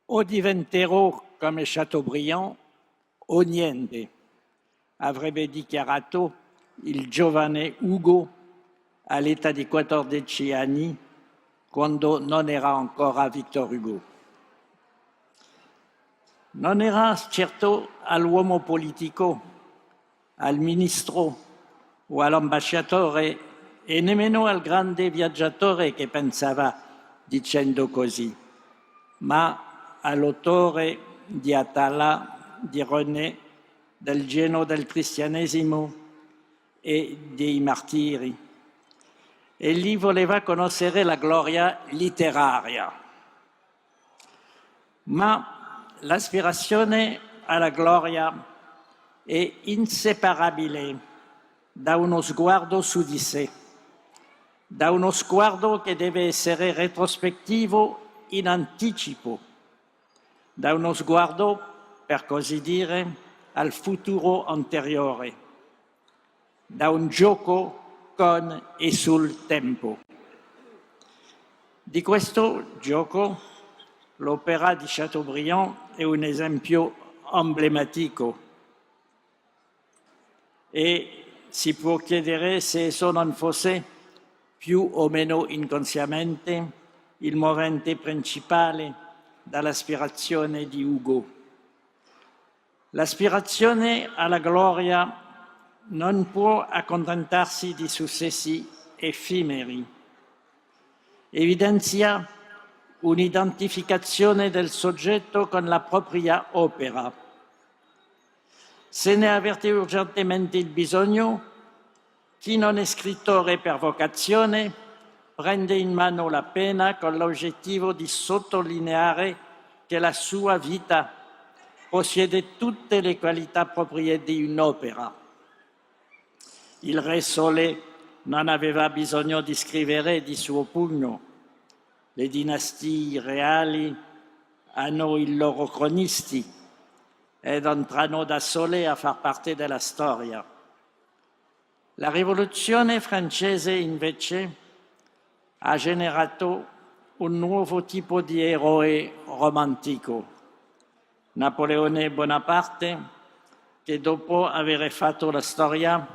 O diventerò come Chateaubriand o niente, avrebbe dichiarato il giovane Ugo all'età di 14 anni, quando non era ancora Victor Hugo. Non era certo all'uomo politico, al ministro o all'ambasciatore e nemmeno al grande viaggiatore che pensava dicendo così, ma all'autore di Atala, di René, del genio del cristianesimo e dei martiri. Egli voleva conoscere la gloria letteraria, ma l'aspirazione alla gloria è inseparabile da uno sguardo su di sé, da uno sguardo che deve essere retrospettivo in anticipo, da uno sguardo, per così dire, al futuro anteriore, da un gioco con e sul tempo. Di questo gioco l'opera di Chateaubriand è un esempio emblematico e si può chiedere se esso non fosse più o meno inconsciamente il movente principale dall'aspirazione di Hugo. L'aspirazione alla gloria non può accontentarsi di successi effimeri. Evidenzia un'identificazione del soggetto con la propria opera. Se ne avverte urgentemente il bisogno, chi non è scrittore per vocazione prende in mano la penna con l'obiettivo di sottolineare che la sua vita possiede tutte le qualità proprie di un'opera. Il Re Sole non aveva bisogno di scrivere di suo pugno. Le dinastie reali hanno i loro cronisti ed entrano da sole a far parte della storia. La rivoluzione francese invece ha generato un nuovo tipo di eroe romantico. Napoleone Bonaparte, che dopo aver fatto la storia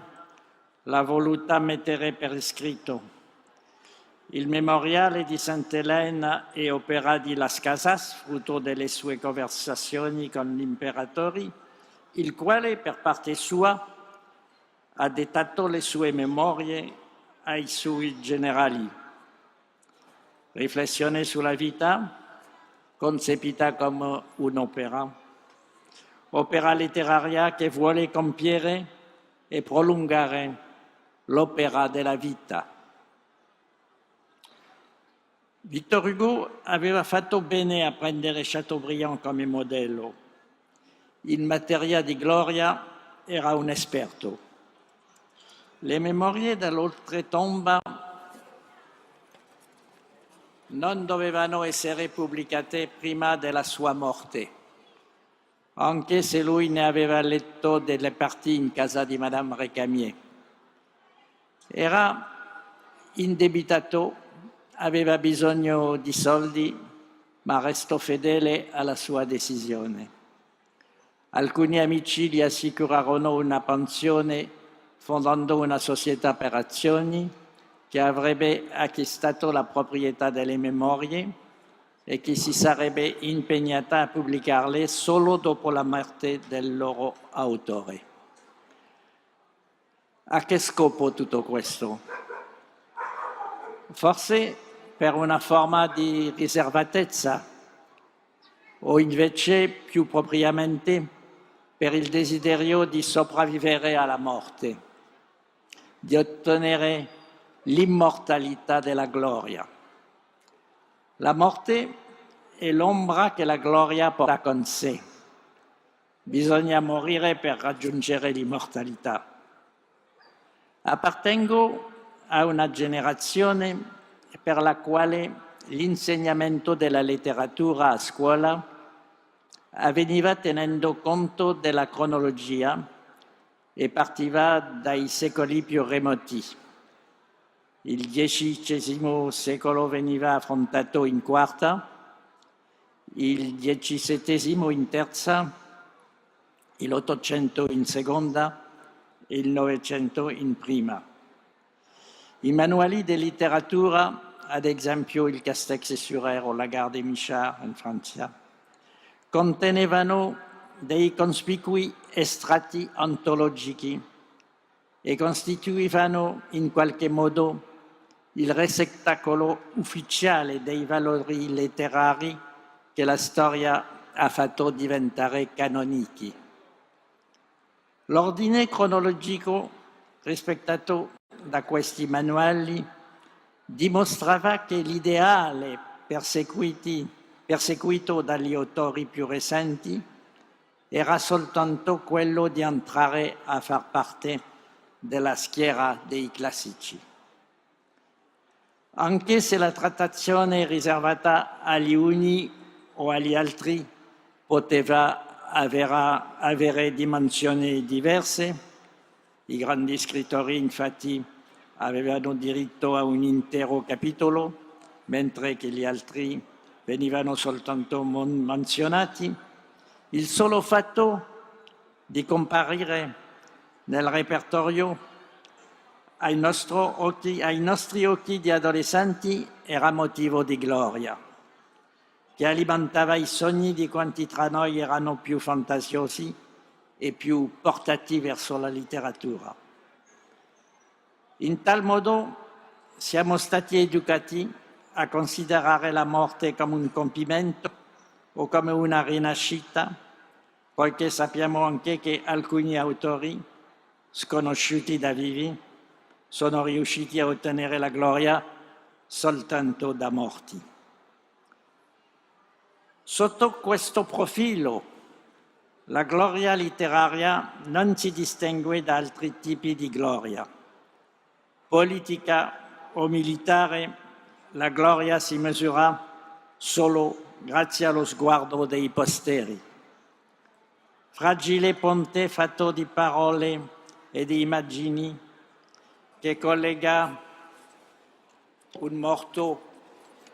l'ha voluta mettere per iscritto. Il memoriale di Sainte-Hélène è opera di Las Casas, frutto delle sue conversazioni con l'imperatore, il quale per parte sua ha dettato le sue memorie ai suoi generali. Riflessione sulla vita, concepita come un'opera, opera letteraria che vuole compiere e prolungare l'opera della vita. Victor Hugo aveva fatto bene a prendere Chateaubriand come modello. In materia di gloria era un esperto. Le memorie dell'oltretomba non dovevano essere pubblicate prima della sua morte, anche se lui ne aveva letto delle parti in casa di Madame Récamier. Era indebitato, aveva bisogno di soldi, ma restò fedele alla sua decisione. Alcuni amici gli assicurarono una pensione fondando una società per azioni che avrebbe acquistato la proprietà delle memorie e che si sarebbe impegnata a pubblicarle solo dopo la morte del loro autore. A che scopo tutto questo? Forse per una forma di riservatezza o invece più propriamente per il desiderio di sopravvivere alla morte, di ottenere l'immortalità della gloria. La morte è l'ombra che la gloria porta con sé. Bisogna morire per raggiungere l'immortalità. Appartengo a una generazione per la quale l'insegnamento della letteratura a scuola avveniva tenendo conto della cronologia e partiva dai secoli più remoti. Il XI secolo veniva affrontato in quarta, il XVII in terza, l'Ottocento in seconda e il Novecento in prima. I manuali di letteratura, ad esempio il Castex-sur-Aire o la Gare des Michards in Francia, contenevano dei cospicui estratti antologici e costituivano in qualche modo il receptacolo ufficiale dei valori letterari che la storia ha fatto diventare canonici. L'ordine cronologico rispettato da questi manuali dimostrava che l'ideale perseguito dagli autori più recenti era soltanto quello di entrare a far parte della schiera dei classici. Anche se la trattazione riservata agli uni o agli altri poteva avere dimensioni diverse, i grandi scrittori infatti avevano diritto a un intero capitolo, mentre che gli altri venivano soltanto menzionati, il solo fatto di comparire nel repertorio ai nostri occhi di adolescenti era motivo di gloria, che alimentava i sogni di quanti tra noi erano più fantasiosi e più portati verso la letteratura. In tal modo siamo stati educati a considerare la morte come un compimento o come una rinascita, poiché sappiamo anche che alcuni autori, sconosciuti da vivi, sono riusciti a ottenere la gloria soltanto da morti. Sotto questo profilo, la gloria letteraria non si distingue da altri tipi di gloria. Politica o militare, la gloria si misura solo grazie allo sguardo dei posteri. Fragile ponte fatto di parole e di immagini che collega un morto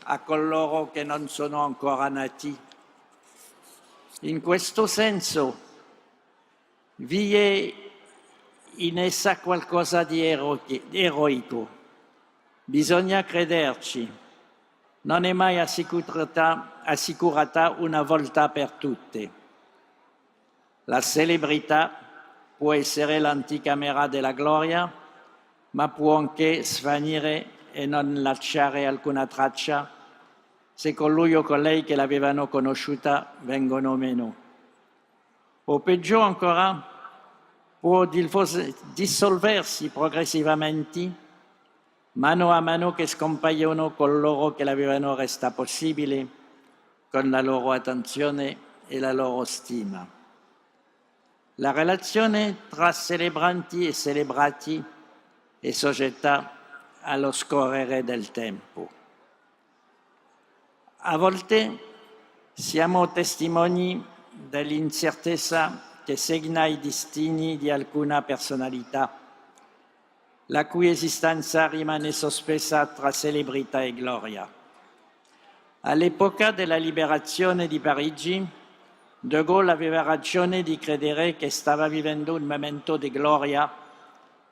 a coloro che non sono ancora nati. In questo senso vi è in essa qualcosa di eroico. Bisogna crederci. Non è mai assicurata una volta per tutte. La celebrità può essere l'anticamera della gloria, ma può anche svanire e non lasciare alcuna traccia se colui o colei che l'avevano conosciuta vengono meno. O peggio ancora, può dissolversi progressivamente, mano a mano che scompaiono coloro che l'avevano resa possibile con la loro attenzione e la loro stima. La relazione tra celebranti e celebrati è soggetta allo scorrere del tempo. A volte siamo testimoni dell'incertezza che segna i destini di alcuna personalità, la cui esistenza rimane sospesa tra celebrità e gloria. All'epoca della liberazione di Parigi, De Gaulle aveva ragione di credere che stava vivendo un momento di gloria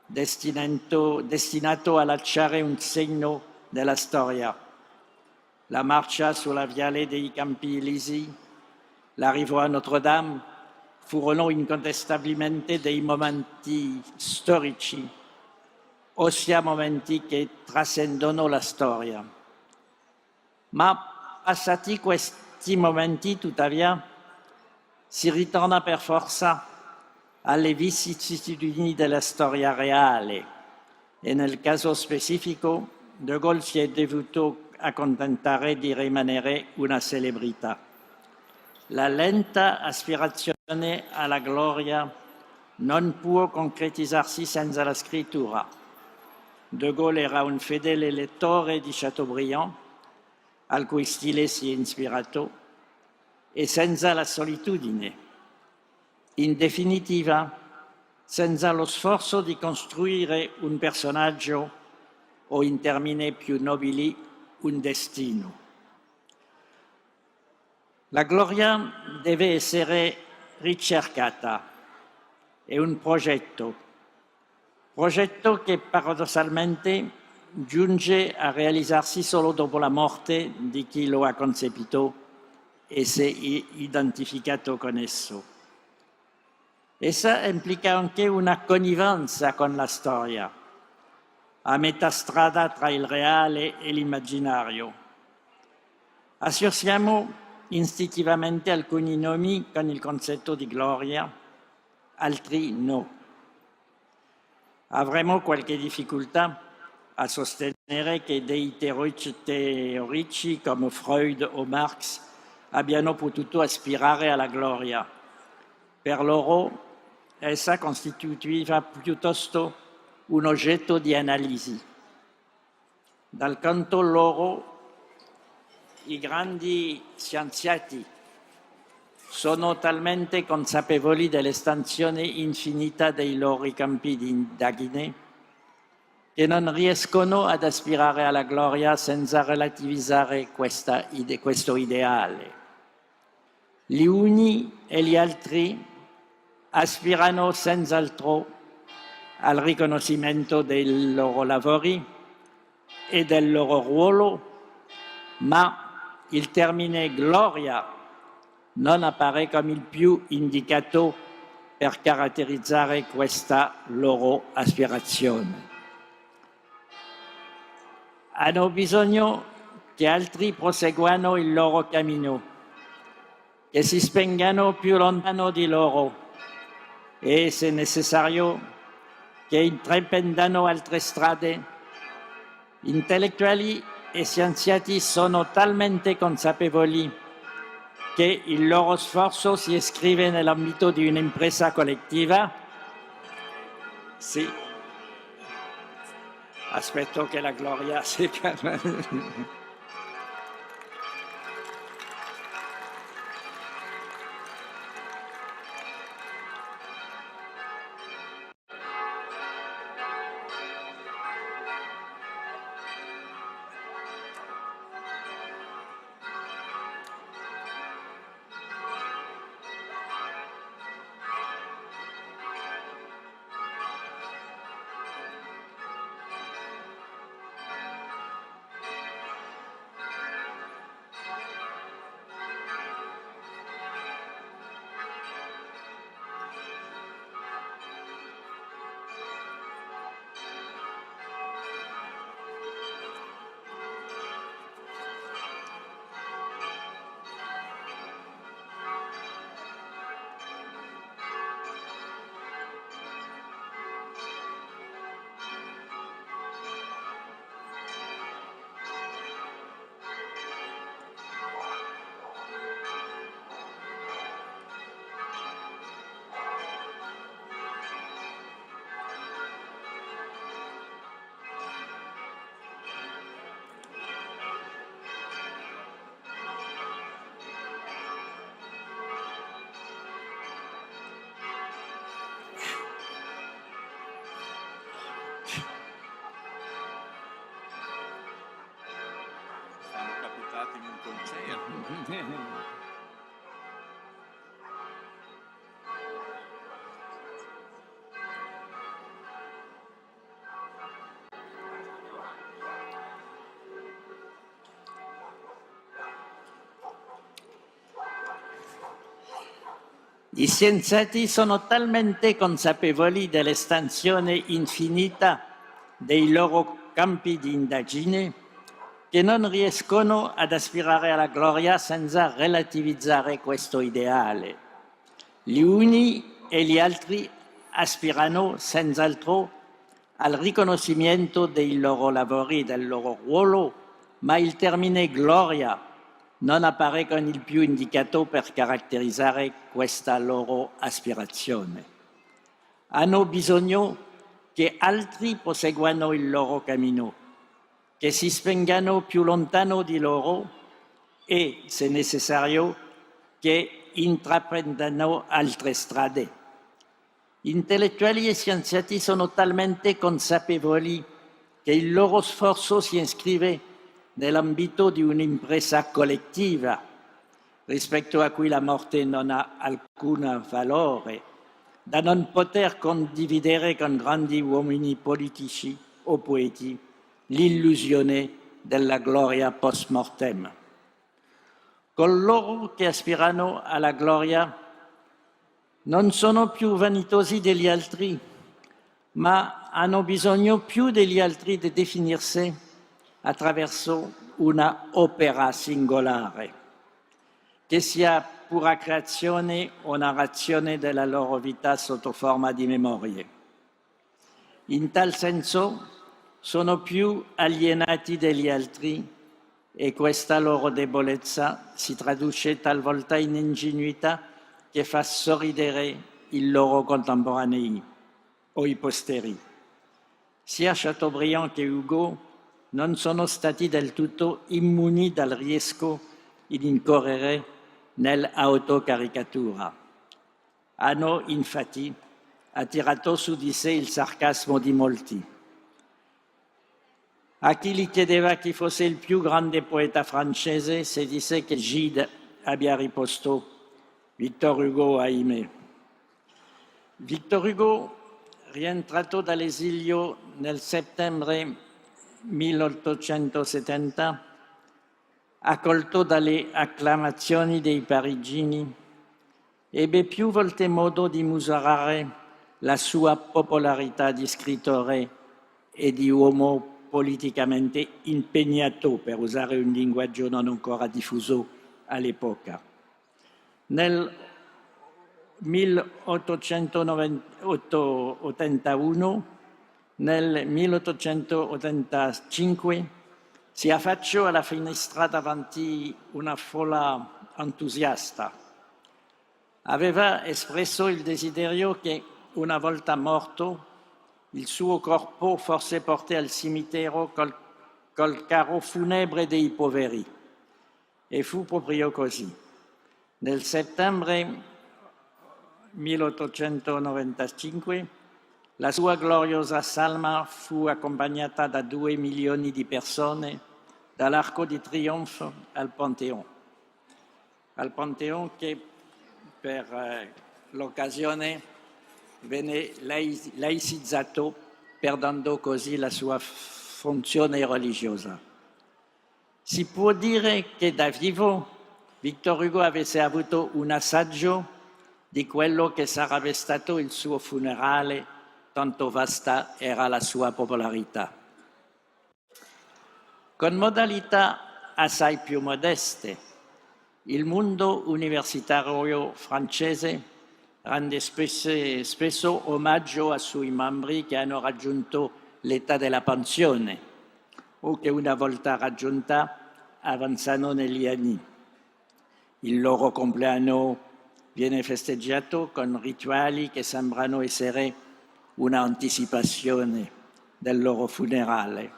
destinato a lasciare un segno nella storia. La marcia sulla viale dei Campi Elisi, l'arrivo a Notre-Dame furono incontestabilmente dei momenti storici, ossia momenti che trascendono la storia. Ma passati questi momenti, tuttavia, si ritorna per forza alle vicissitudini della storia reale e nel caso specifico De Gaulle si è dovuto accontentare di rimanere una celebrità. La lenta aspirazione alla gloria non può concretizzarsi senza la scrittura. De Gaulle era un fedele lettore di Chateaubriand, al cui stile si è ispirato, e senza la solitudine. In definitiva, senza lo sforzo di costruire un personaggio o, in termini più nobili, un destino. La gloria deve essere ricercata, è un progetto che paradossalmente giunge a realizzarsi solo dopo la morte di chi lo ha concepito e si è identificato con esso. Essa implica anche una connivenza con la storia, a metà strada tra il reale e l'immaginario. Associamo istintivamente alcuni nomi con il concetto di gloria, altri no. Avremo qualche difficoltà a sostenere che dei teorici come Freud o Marx abbiano potuto aspirare alla gloria. Per loro essa costituiva piuttosto un oggetto di analisi. Dal canto loro, i grandi scienziati sono talmente consapevoli dell'estensione infinita dei loro campi di indagine che non riescono ad aspirare alla gloria senza relativizzare questo ideale. Gli uni e gli altri aspirano senz'altro al riconoscimento dei loro lavori e del loro ruolo, ma il termine gloria non appare come il più indicato per caratterizzare questa loro aspirazione. Hanno bisogno che altri proseguano il loro cammino, che si spengano più lontano di loro e, se necessario, che intraprendano altre strade. Intellettuali e scienziati sono talmente consapevoli che il loro sforzo si iscrive nell'ambito di un'impresa collettiva. Sì. Aspetto che la gloria si calma. in un concerto. Gli scienziati sono talmente consapevoli dell'estensione infinita dei loro campi di indagine che non riescono ad aspirare alla gloria senza relativizzare questo ideale. Gli uni e gli altri aspirano senz'altro al riconoscimento dei loro lavori, del loro ruolo, ma il termine gloria non appare con il più indicato per caratterizzare questa loro aspirazione. Hanno bisogno che altri proseguano il loro cammino, che si spengano più lontano di loro e, se necessario, che intraprendano altre strade. Intellettuali e scienziati sono talmente consapevoli che il loro sforzo si iscrive nell'ambito di un'impresa collettiva rispetto a cui la morte non ha alcun valore, da non poter condividere con grandi uomini politici o poeti l'illusione della gloria post mortem. Coloro che aspirano alla gloria non sono più vanitosi degli altri, ma hanno bisogno più degli altri di definirsi attraverso una opera singolare, che sia pura creazione o narrazione della loro vita sotto forma di memorie. In tal senso sono più alienati degli altri e questa loro debolezza si traduce talvolta in ingenuità che fa sorridere i loro contemporanei o i posteri. Sia Chateaubriand che Hugo non sono stati del tutto immuni dal rischio di incorrere nell'autocaricatura. Hanno infatti attirato su di sé il sarcasmo di molti. A chi gli chiedeva chi fosse il più grande poeta francese, si disse che Gide abbia risposto Victor Hugo, ahimè. Victor Hugo, rientrato dall'esilio nel settembre 1870, accolto dalle acclamazioni dei parigini, ebbe più volte modo di misurare la sua popolarità di scrittore e di uomo politicamente impegnato, per usare un linguaggio non ancora diffuso all'epoca. Nel 1881, nel 1885, si affacciò alla finestra davanti una folla entusiasta. Aveva espresso il desiderio che, una volta morto, il suo corpo fosse portato al cimitero col carro funebre dei poveri. E fu proprio così. Nel settembre 1895 la sua gloriosa salma fu accompagnata da 2 milioni di persone dall'Arco di Trionfo al Pantheon. Al Pantheon che per l'occasione venne laicizzato, perdendo così la sua funzione religiosa. Si può dire che da vivo Victor Hugo avesse avuto un assaggio di quello che sarebbe stato il suo funerale, tanto vasta era la sua popolarità. Con modalità assai più modeste, il mondo universitario francese rende spesso omaggio ai suoi membri che hanno raggiunto l'età della pensione o che una volta raggiunta avanzano negli anni. Il loro compleanno viene festeggiato con rituali che sembrano essere un'anticipazione del loro funerale,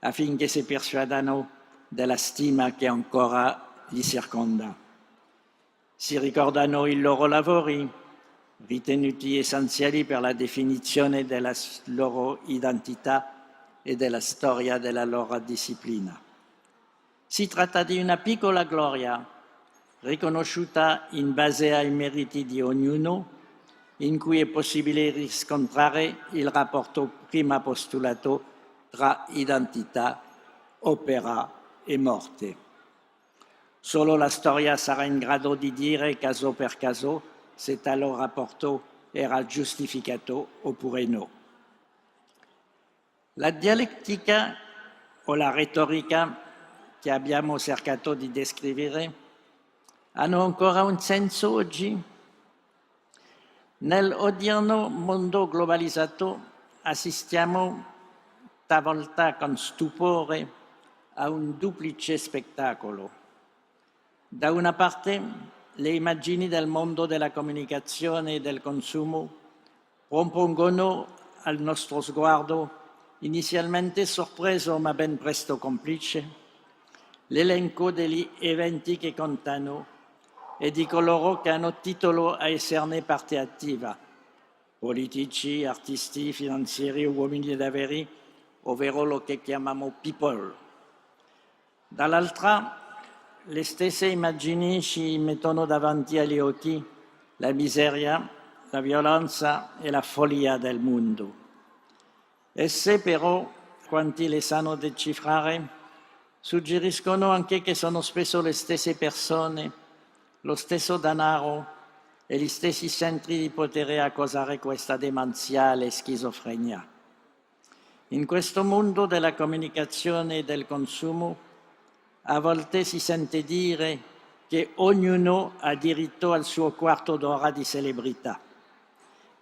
affinché si persuadano della stima che ancora li circonda. Si ricordano i loro lavori, ritenuti essenziali per la definizione della loro identità e della storia della loro disciplina. Si tratta di una piccola gloria, riconosciuta in base ai meriti di ognuno, in cui è possibile riscontrare il rapporto prima postulato tra identità, opera e morte. Solo la storia sarà in grado di dire, caso per caso, se tale rapporto era giustificato oppure no. La dialettica o la retorica che abbiamo cercato di descrivere hanno ancora un senso oggi? Nell'odierno mondo globalizzato assistiamo talvolta con stupore a un duplice spettacolo. Da una parte le immagini del mondo della comunicazione e del consumo propongono al nostro sguardo, inizialmente sorpreso ma ben presto complice, l'elenco degli eventi che contano e di coloro che hanno titolo a esserne parte attiva, politici, artisti, finanzieri, uomini d'affari, ovvero lo che chiamiamo people. Dall'altra, le stesse immagini ci mettono davanti agli occhi la miseria, la violenza e la follia del mondo. Esse però, quanti le sanno decifrare, suggeriscono anche che sono spesso le stesse persone, lo stesso denaro e gli stessi centri di potere a causare questa demenziale schizofrenia. In questo mondo della comunicazione e del consumo, a volte si sente dire che ognuno ha diritto al suo quarto d'ora di celebrità.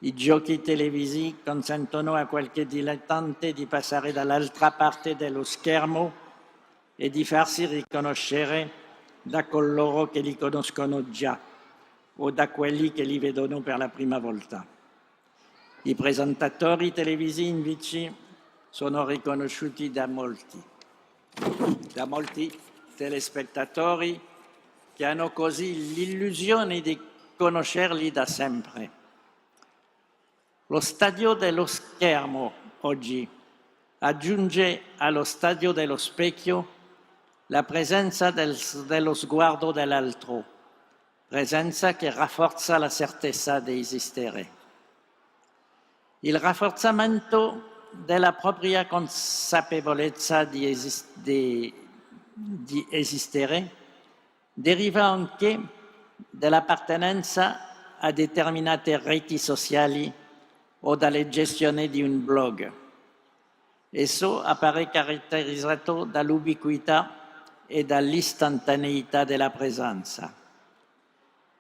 I giochi televisivi consentono a qualche dilettante di passare dall'altra parte dello schermo e di farsi riconoscere da coloro che li conoscono già o da quelli che li vedono per la prima volta. I presentatori televisivi invece sono riconosciuti da molti telespettatori che hanno così l'illusione di conoscerli da sempre. Lo stadio dello schermo oggi aggiunge allo stadio dello specchio la presenza dello sguardo dell'altro, presenza che rafforza la certezza di esistere. Il rafforzamento della propria consapevolezza di esistere deriva anche dall'appartenenza a determinate reti sociali o dalle gestioni di un blog. Esso appare caratterizzato dall'ubiquità e dall'istantaneità della presenza.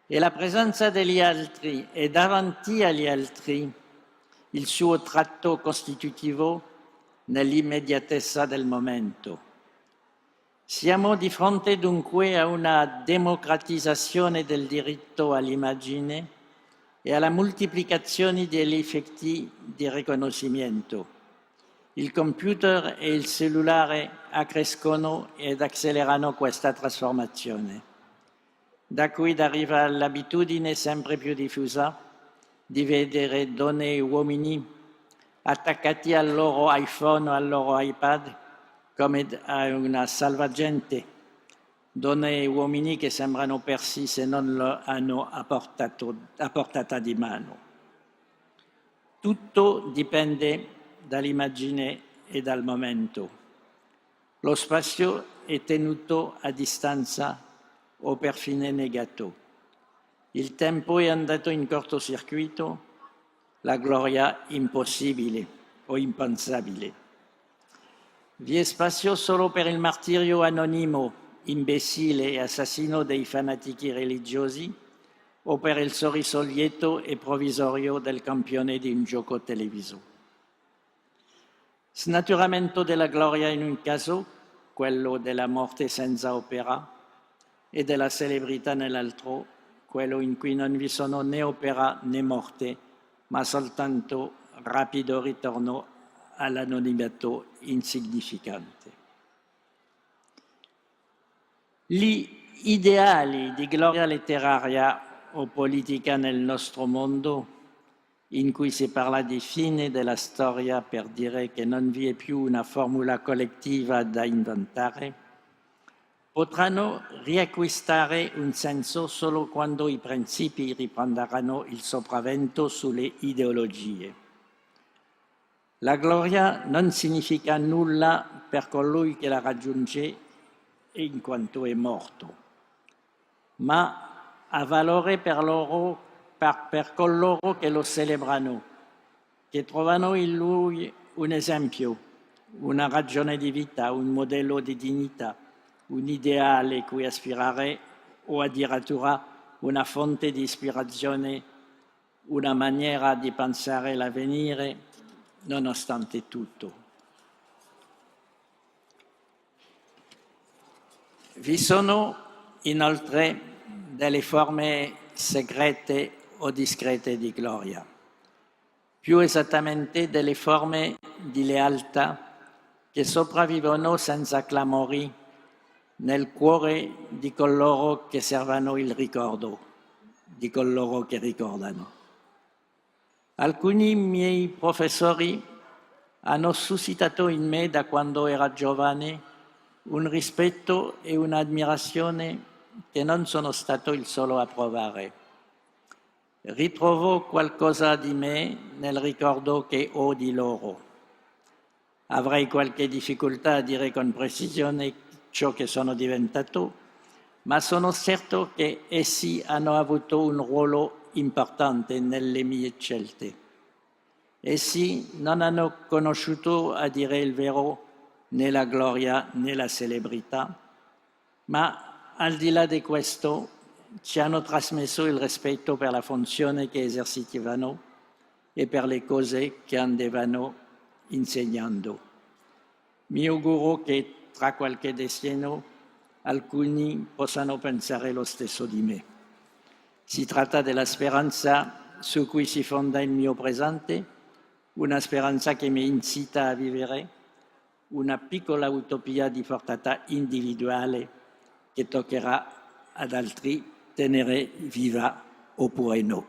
E la presenza degli altri e davanti agli altri il suo tratto costitutivo nell'immediatezza del momento. Siamo di fronte dunque a una democratizzazione del diritto all'immagine e alla moltiplicazione degli effetti di riconoscimento. Il computer e il cellulare accrescono ed accelerano questa trasformazione, da cui deriva l'abitudine sempre più diffusa di vedere donne e uomini attaccati al loro iPhone o al loro iPad come a una salvagente, donne e uomini che sembrano persi se non lo hanno a portata di mano. Tutto dipende dall'immagine e dal momento. Lo spazio è tenuto a distanza o perfino negato. Il tempo è andato in cortocircuito, la gloria impossibile o impensabile. Vi è spazio solo per il martirio anonimo, imbecille e assassino dei fanatichi religiosi o per il sorriso lieto e provvisorio del campione di un gioco televiso. Snaturamento della gloria in un caso, quello della morte senza opera, e della celebrità nell'altro, quello in cui non vi sono né opera né morte, ma soltanto rapido ritorno all'anonimato insignificante. Gli ideali di gloria letteraria o politica nel nostro mondo, in cui si parla di fine della storia per dire che non vi è più una formula collettiva da inventare, potranno riacquistare un senso solo quando i principi riprenderanno il sopravvento sulle ideologie. La gloria non significa nulla per colui che la raggiunge in quanto è morto, ma ha valore per coloro che lo celebrano, che trovano in lui un esempio, una ragione di vita, un modello di dignità, un ideale cui aspirare o addirittura una fonte di ispirazione, una maniera di pensare l'avvenire, nonostante tutto. Vi sono inoltre delle forme segrete o discrete di gloria, più esattamente delle forme di lealtà che sopravvivono senza clamori nel cuore di coloro che servono il ricordo, di coloro che ricordano. Alcuni miei professori hanno suscitato in me, da quando era giovane, un rispetto e un'ammirazione che non sono stato il solo a provare. Ritrovo qualcosa di me nel ricordo che ho di loro. Avrei qualche difficoltà a dire con precisione ciò che sono diventato, ma sono certo che essi hanno avuto un ruolo importante nelle mie scelte. Essi non hanno conosciuto, a dire il vero, né la gloria né la celebrità, ma al di là di questo ci hanno trasmesso il rispetto per la funzione che esercitavano e per le cose che andavano insegnando. Mi auguro che tra qualche decennio alcuni possano pensare lo stesso di me. Si tratta della speranza su cui si fonda il mio presente, una speranza che mi incita a vivere, una piccola utopia di portata individuale che toccherà ad altri tenere viva oppure no.